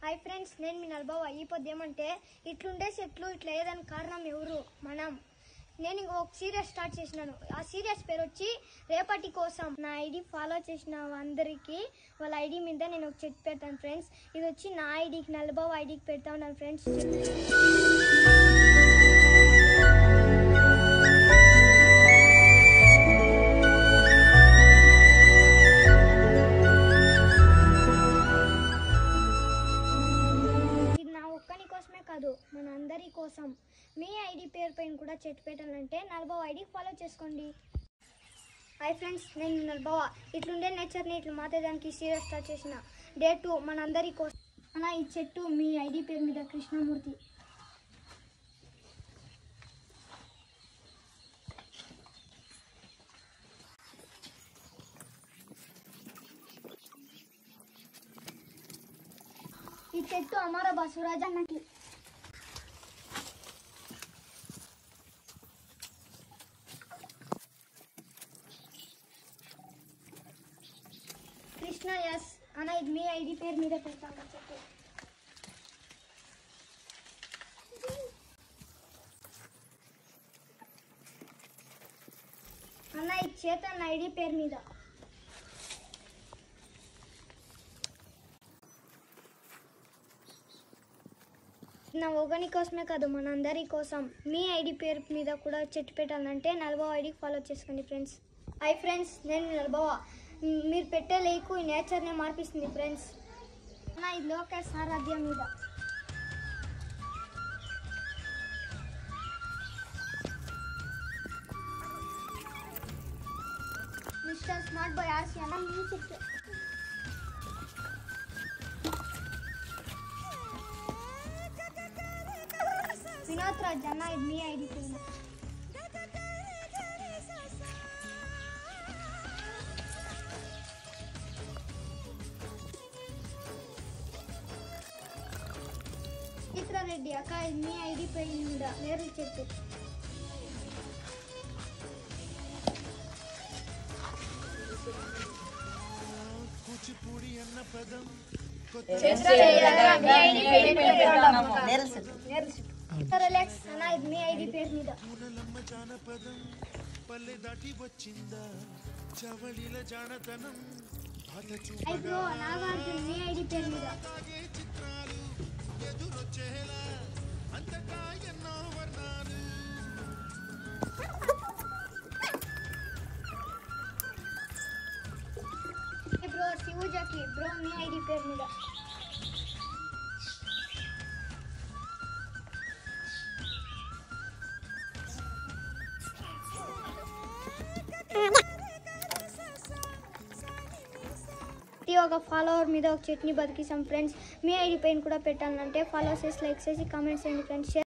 Hi friends, నేను మీ నల్బావ. ఈ పొద్దు ఏమంటే ఇట్లుండే చెట్లు ఇట్లా ఏదానికి కారణం ఎవరు? మనం. నేను ఒక సీరియస్ స్టార్ట్ చేసినాను. ఆ సీరియస్ పేరు వచ్చి రేపటి కోసం. నా ఐడి ఫాలో చేసిన అందరికీ వాళ్ళ ఐడి మీద నేను ఒక చెట్టు పెడతాను ఫ్రెండ్స్. ఇది వచ్చి నా ఐడికి, నల్బావ ఐడికి పెడతా ఉన్నాను ఫ్రెండ్స్. కాదు, మన అందరి కోసం. మీ ఐడి పేరు పైన కూడా చెట్టు పెట్టాలంటే నల్బావ ఐడి ఫాలో చేసుకోండి. హాయ్ ఫ్రెండ్స్, నేను నల్బావ. ఇట్లుండే నేచర్ని ఇట్లా మాతేదానికి సీరియస్ స్టార్ట్ చేసిన. డే 2 మనందరి కోసం. అలా ఈ చెట్టు మీ ఐడి పేరు మీద కృష్ణమూర్తి. ఈ చెట్టు అమర బసవరాజ్ అన్నకి. కృష్ణ ఎస్ అన్న, ఇది మీ ఐడి పేరు మీద పెడతాను చెప్పు. అన్న, ఇది చేతన్ ఐడి పేరు మీద. నా ఒకని కోసమే కాదు, మన అందరి కోసం. మీ ఐడి పేరు మీద కూడా చెట్టు పెట్టాలంటే నల్బావ ఐడికి ఫాలో చేసుకోండి ఫ్రెండ్స్. హాయ్ ఫ్రెండ్స్, నేను నల్బావ. మీరు పెట్టే లేకు ఈ నేచర్నే మార్పిస్తుంది ఫ్రెండ్స్. నా ఇది లోకేష్ ఆరాధ్య మీద. మిస్టర్ స్మార్ట్ బాయ్ ఆర్సీ అన్న మీ చెట్టు. వినోద్ రాజ్ అన్న, ఇది మీ ఐడి పేరు. రెడ్డి అక్క, ఇది మీ ఐడి పేరు మీద నేరు చెట్టు. రిలాక్స్ అన్న, ఇది మీ ఐడి పేరు మీద. బ్రో నాగార్జున, మీ ఐడి పేరు మీద. బ్రో శివుజకి, బ్రో మీ ఐడి పేరు మీద. ఒక ఫాలోవర్ మీద ఒక చెట్ని బతికిస్తాం ఫ్రెండ్స్. మీ ఐడి పైన కూడా పెట్టాలంటే ఫాలో చేసి, లైక్ చేసి, కామెంట్స్ చేయండి ఫ్రెండ్స్.